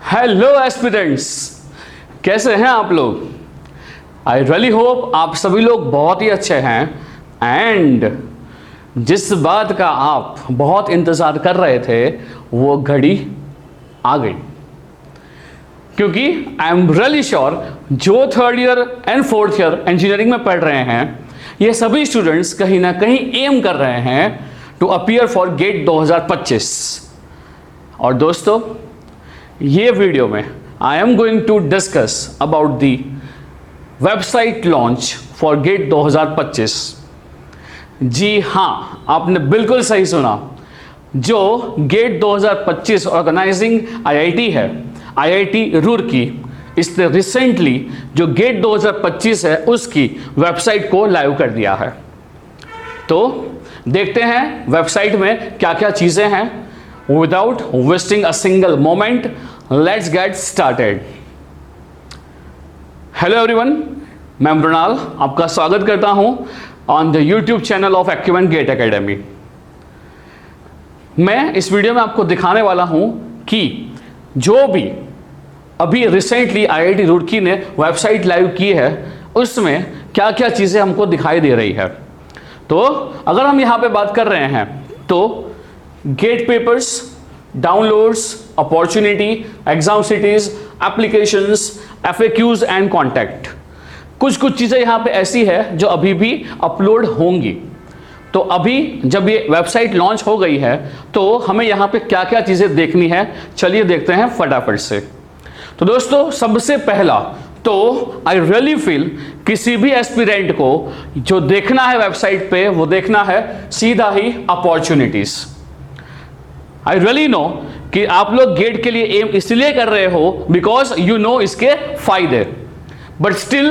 Hello aspirants, कैसे हैं आप लोग। आई रियली होप आप सभी लोग बहुत ही अच्छे हैं। एंड जिस बात का आप बहुत इंतज़ार कर रहे थे वो घड़ी आ गई, क्योंकि आई एम रियली श्योर जो third year and fourth year engineering में पढ़ रहे हैं ये सभी स्टूडेंट्स कहीं ना कहीं एम कर रहे हैं टू अपीयर फॉर गेट 2025। और दोस्तों, ये वीडियो में I am going to discuss about the website launch for GATE 2025। जी हाँ, आपने बिल्कुल सही सुना। जो गेट 2025 ऑर्गेनाइजिंग आईआईटी है, आईआईटी रुड़की, इसने रिसेंटली जो गेट 2025 है उसकी वेबसाइट को लाइव कर दिया है। तो देखते हैं वेबसाइट में क्या क्या चीज़ें हैं। Without wasting a single moment, let's get started. Hello everyone, मैं मृणाल आपका स्वागत करता हूं on the YouTube channel of Acument GATE academy. मैं इस वीडियो में आपको दिखाने वाला हूं कि जो भी अभी रिसेंटली आईआईटी रुड़की ने वेबसाइट लाइव की है उसमें क्या क्या चीज़ें हमको दिखाई दे रही है। तो अगर हम यहाँ पे बात कर रहे हैं तो GATE papers, downloads, opportunity, exam cities, applications, FAQs and contact, कुछ चीज़ें यहाँ पे ऐसी है जो अभी भी अपलोड होंगी। तो अभी जब ये वेबसाइट लॉन्च हो गई है तो हमें यहाँ पे क्या क्या चीज़ें देखनी है, चलिए देखते हैं फटाफट से। तो दोस्तों, सबसे पहला तो आई रियली फील किसी भी एस्पिरेंट को जो देखना है वेबसाइट पे वो देखना है सीधा ही अपॉर्चुनिटीज। आई रियली नो कि आप लोग गेट के लिए एम इसलिए कर रहे हो बिकॉज यू नो इसके फायदे, बट स्टिल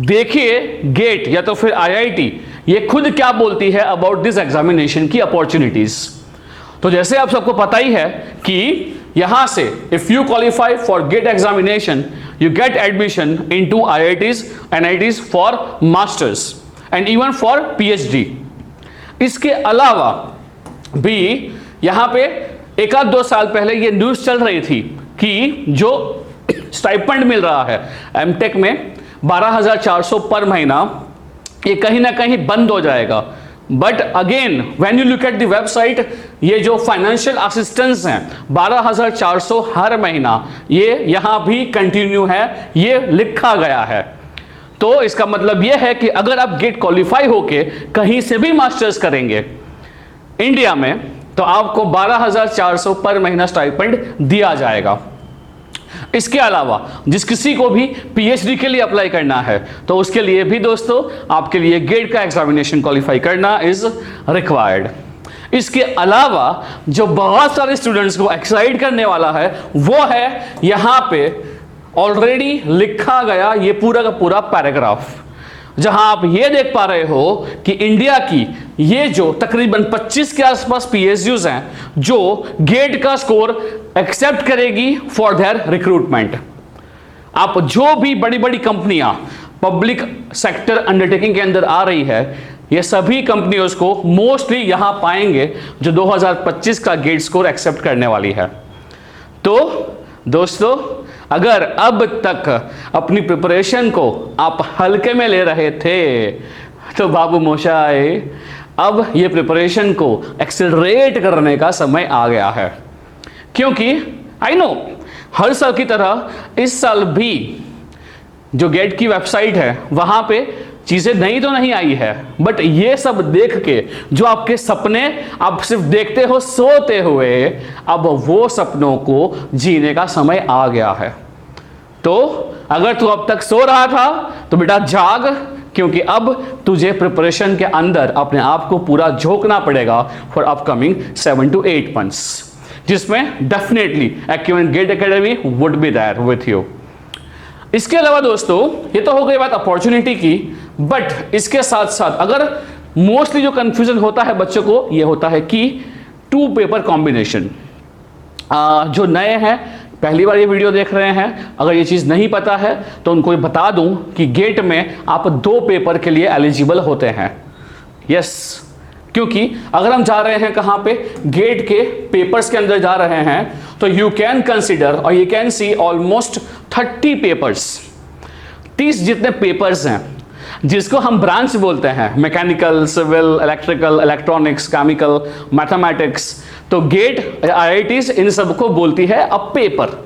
देखिए गेट या तो फिर आईआईटी ये खुद क्या बोलती है अबाउट दिस एग्जामिनेशन की अपॉर्चुनिटीज। तो जैसे आप सबको पता ही है कि यहां से if you qualify for GATE examination you get admission into IITs, NITs for masters and even for PhD। इसके अलावा भी यहां पे एक आध 2 साल पहले ये न्यूज चल रही थी कि जो स्टाइपेंड मिल रहा है एमटेक में 12,400 पर महीना, ये कहीं ना कहीं बंद हो जाएगा। But again when you look at the website, ये जो फाइनेंशियल असिस्टेंस हैं 12,400 हर महीना, ये यहां भी कंटिन्यू है, ये लिखा गया है। तो इसका मतलब ये है कि अगर आप गेट क्वालिफाई होके कहीं से भी मास्टर्स करेंगे इंडिया में तो आपको 12,400 पर महीना स्टाइपेंड दिया जाएगा। इसके अलावा जिस किसी को भी PhD के लिए अप्लाई करना है तो उसके लिए भी दोस्तों आपके लिए गेट का एग्जामिनेशन क्वालिफाई करना इज रिक्वायर्ड। इसके अलावा जो बहुत सारे स्टूडेंट्स को एक्साइट करने वाला है वो है यहां पे ऑलरेडी लिखा गया ये पूरा का पूरा पैराग्राफ, जहां आप ये देख पा रहे हो कि इंडिया की ये जो तकरीबन 25 के आसपास PSUs हैं जो गेट का स्कोर एक्सेप्ट करेगी फॉर देयर रिक्रूटमेंट। आप जो भी बड़ी बड़ी कंपनियां पब्लिक सेक्टर अंडरटेकिंग के अंदर आ रही है ये सभी कंपनियों को मोस्टली यहां पाएंगे जो 2025 का गेट स्कोर एक्सेप्ट करने वाली है। तो दोस्तों, अगर अब तक अपनी प्रिपरेशन को आप हल्के में ले रहे थे तो बाबू मोशाए अब ये प्रिपरेशन को एक्सेलरेट करने का समय आ गया है। क्योंकि आई नो हर साल की तरह इस साल भी जो गेट की वेबसाइट है वहां पे चीजें नई तो नहीं आई है, बट ये सब देख के जो आपके सपने आप सिर्फ देखते हो सोते हुए, अब वो सपनों को जीने का समय आ गया है। तो अगर तू अब तक सो रहा था तो बेटा जाग, क्योंकि अब तुझे प्रिपरेशन के अंदर अपने आप को पूरा झोंकना पड़ेगा फॉर अपकमिंग 7 to 8 months, जिसमें definitely Acument GATE academy would be there with you. इसके अलावा दोस्तों, ये तो हो गई बात अपॉर्चुनिटी की, बट इसके साथ साथ अगर मोस्टली जो कंफ्यूजन होता है बच्चों को ये होता है कि 2 पेपर कॉम्बिनेशन। जो नए हैं पहली बार ये वीडियो देख रहे हैं, अगर ये चीज़ नहीं पता है तो उनको बता दूं कि गेट में आप 2 पेपर के लिए एलिजिबल होते हैं। यस, क्योंकि अगर हम जा रहे हैं कहां पे, गेट के पेपर्स के अंदर जा रहे हैं, तो यू कैन कंसिडर और you can see almost 30 papers, 30 जितने पेपर्स हैं जिसको हम ब्रांच बोलते हैं, mechanical, civil, electrical, electronics, chemical, mathematics. तो गेट आईआईटीज इन सबको बोलती है अब पेपर।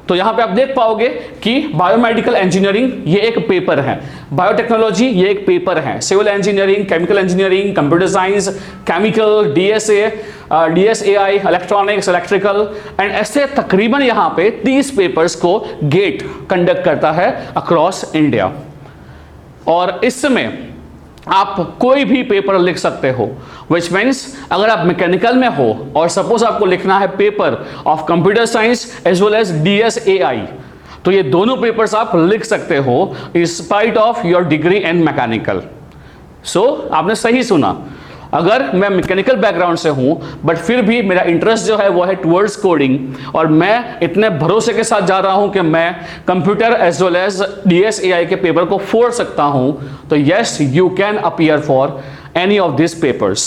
तो यहां पे आप देख पाओगे कि बायोमेडिकल इंजीनियरिंग ये एक पेपर है, बायोटेक्नोलॉजी ये एक पेपर है, civil engineering, chemical engineering, computer science, chemical, DSAI, electronics, electrical and ऐसे तकरीबन यहां पे 30 पेपर्स को गेट कंडक्ट करता है अक्रॉस इंडिया। और इसमें आप कोई भी पेपर लिख सकते हो, विच मीन्स अगर आप मैकेनिकल में हो और सपोज आपको लिखना है paper of computer science as well as DSAI, तो ये दोनों पेपर्स आप लिख सकते हो in spite of your degree in mechanical. So आपने सही सुना, अगर मैं मैकेनिकल बैकग्राउंड से हूं बट फिर भी मेरा इंटरेस्ट जो है वो है टुवर्ड्स कोडिंग और मैं इतने भरोसे के साथ जा रहा हूं कि मैं कंप्यूटर एज वेल एज डीएसएआई के पेपर को फोड़ सकता हूं, तो yes you can appear for any of this papers.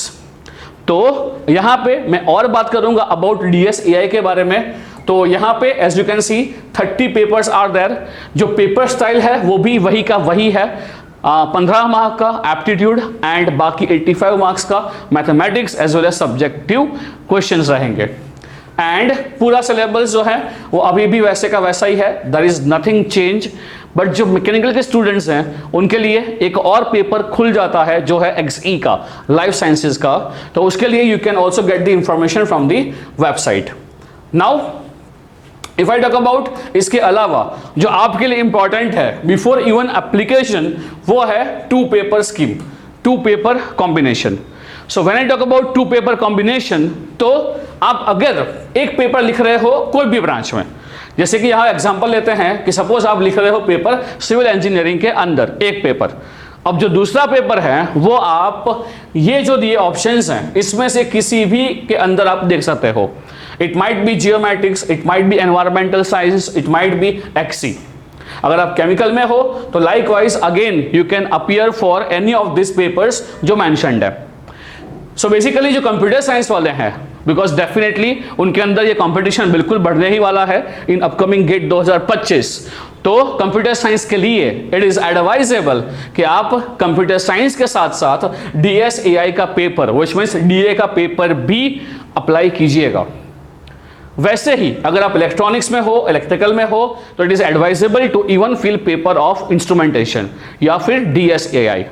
तो यहां पे मैं और बात करूंगा अबाउट डीएसएआई के बारे में। तो यहां पे as you can see 30 papers are there. जो पेपर स्टाइल है वो भी वही का वही है, 15 मार्क का एप्टीट्यूड एंड बाकी 85 मार्क्स का mathematics as well as subjective questions रहेंगे। एंड पूरा सिलेबस जो है वो अभी भी वैसे का वैसा ही है, there is nothing change. But जो मैकेनिकल के स्टूडेंट्स हैं उनके लिए एक और पेपर खुल जाता है जो है एक्सई का, लाइफ साइंसेज का। तो उसके लिए you can also get the information from the website. Now if I talk about इसके अलावा जो आपके लिए इंपॉर्टेंट है बिफोर इवन एप्लीकेशन, वो है 2 paper scheme, 2 paper combination. So when I talk about 2 paper combination, तो आप अगर एक पेपर लिख रहे हो कोई भी ब्रांच में, जैसे कि यहां एग्जांपल लेते हैं कि सपोज आप लिख रहे हो पेपर सिविल इंजीनियरिंग के अंदर एक पेपर, अब जो दूसरा पेपर है वो आप ये जो दिए ऑप्शंस हैं इसमें से किसी भी के अंदर आप देख सकते हो। It might be geometrics, it might be environmental science, it might be XE. अगर आप केमिकल में हो तो likewise again you can appear for any of this papers जो मेंशन्ड है। सो बेसिकली जो कंप्यूटर साइंस वाले हैं, बिकॉज डेफिनेटली उनके अंदर ये कंपटीशन बिल्कुल बढ़ने ही वाला है इन अपकमिंग गेट 2025। तो कंप्यूटर साइंस के लिए इट इज एडवाइजेबल कि आप कंप्यूटर साइंस के साथ साथ डीएसएआई का पेपर, व्हिच मींस डीए का पेपर भी अप्लाई कीजिएगा। वैसे ही अगर आप इलेक्ट्रॉनिक्स में हो, इलेक्ट्रिकल में हो, तो it is advisable to even fill paper of instrumentation या फिर डीएसएआई।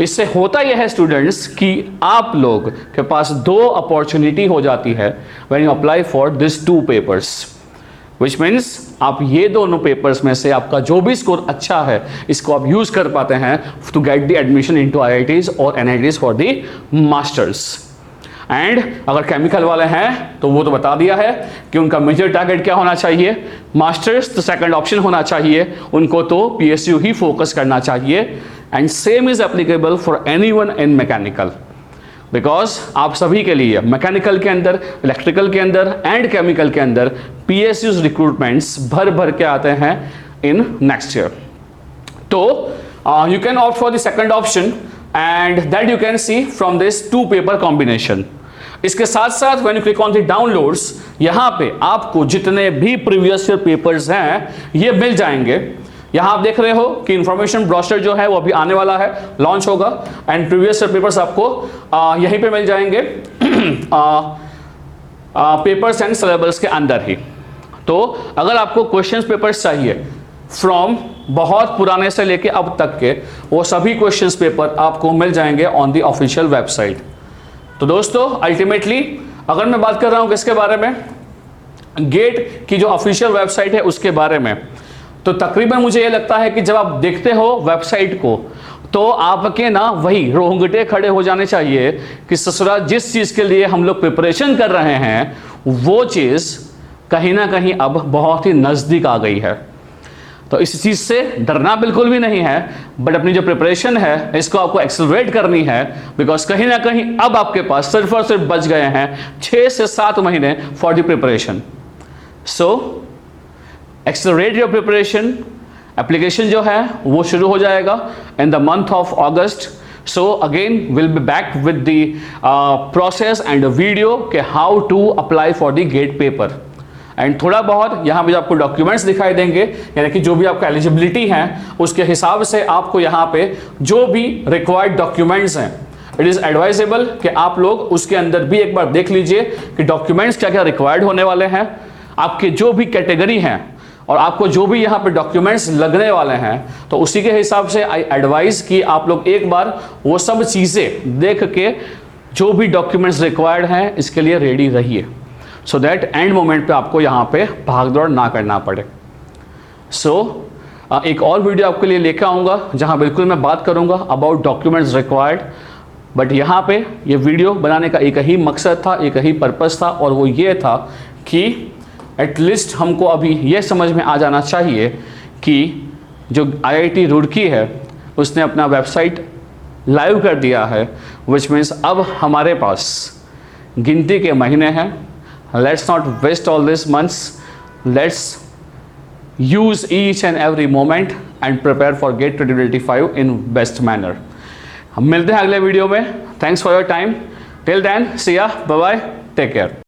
इससे होता यह है स्टूडेंट्स कि आप लोग के पास 2 अपॉर्चुनिटी हो जाती है when you apply for this 2 papers, which means आप ये दोनों पेपर्स में से आपका जो भी स्कोर अच्छा है इसको आप यूज कर पाते हैं to get the admission into IITs और NITs for the masters. And अगर केमिकल वाले हैं तो वो तो बता दिया है कि उनका मेजर टारगेट क्या होना चाहिए, मास्टर्स तो सेकंड ऑप्शन होना चाहिए, उनको तो पीएसयू ही फोकस करना चाहिए। And same is applicable for anyone in mechanical, because आप सभी के लिए मैकेनिकल के अंदर, इलेक्ट्रिकल के अंदर एंड केमिकल के अंदर पीएसयूज रिक्रूटमेंट्स भर भर के आते हैं इन नेक्स्ट ईयर। तो you can opt for the second option and that you can C from this 2 paper combination. इसके साथ साथ when you click on the downloads, यहां पे आपको जितने भी प्रीवियस ईयर पेपर्स हैं ये मिल जाएंगे। यहां आप देख रहे हो कि इंफॉर्मेशन ब्रोशर जो है वो अभी आने वाला है, लॉन्च होगा एंड प्रीवियस ईयर पेपर्स आपको यहीं पे मिल जाएंगे पेपर्स एंड सिलेबस के अंदर ही। तो अगर आपको क्वेश्चंस पेपर्स चाहिए फ्रॉम बहुत पुराने से लेके अब तक के, वो सभी क्वेश्चंस पेपर आपको मिल जाएंगे ऑन द ऑफिशियल वेबसाइट। तो दोस्तों अल्टीमेटली अगर मैं बात कर रहा हूं किसके बारे में, गेट की जो ऑफिशियल वेबसाइट है उसके बारे में, तो तकरीबन मुझे ये लगता है कि जब आप देखते हो वेबसाइट को तो आपके ना वही रोंगटे खड़े हो जाने चाहिए कि ससुरा जिस चीज के लिए हम लोग प्रिपरेशन कर रहे हैं वो चीज कहीं ना कहीं अब बहुत ही नजदीक आ गई है। तो इस चीज से डरना बिल्कुल भी नहीं है, बट अपनी जो प्रिपरेशन है इसको आपको एक्सेलरेट करनी है, बिकॉज कहीं ना कहीं अब आपके पास सिर्फ और सिर्फ बच गए हैं 6 से 7 महीने for the preparation. So accelerate your preparation. Application जो है वो शुरू हो जाएगा in the month of August. So again we'll be back with the process and a video के how to apply for the GATE paper. And थोड़ा बहुत यहाँ पे आपको डॉक्यूमेंट्स दिखाई देंगे, यानी कि जो भी आपका एलिजिबिलिटी है उसके हिसाब से आपको यहाँ पे जो भी रिक्वायर्ड डॉक्यूमेंट्स हैं, इट इज़ एडवाइजेबल कि आप लोग उसके अंदर भी एक बार देख लीजिए कि डॉक्यूमेंट्स क्या क्या रिक्वायर्ड होने वाले हैं, आपके जो भी कैटेगरी हैं और आपको जो भी यहाँ पे डॉक्यूमेंट्स लगने वाले हैं, तो उसी के हिसाब से आई एडवाइस कि आप लोग एक बार वो सब चीज़ें देख के जो भी डॉक्यूमेंट्स रिक्वायर्ड हैं इसके लिए रेडी रहिए, सो दैट एंड मोमेंट पे आपको यहाँ पे भाग दौड़ ना करना पड़े। एक और वीडियो आपके लिए लेकर आऊँगा जहाँ बिल्कुल मैं बात करूँगा अबाउट डॉक्यूमेंट्स रिक्वायर्ड, बट यहाँ पे ये वीडियो बनाने का एक ही मकसद था, एक ही पर्पस था, और वो ये था कि एटलीस्ट हमको अभी ये समझ में आ जाना चाहिए कि जो IIT रुड़की है उसने अपना वेबसाइट लाइव कर दिया है, विच मीन्स अब हमारे पास गिनती के महीने हैं। Let's not waste all this months, let's use each and every moment and prepare for GATE 2025 in best manner. हम मिलते हैं अगले वीडियो में। Thanks for your time, till then see ya, bye bye, take care.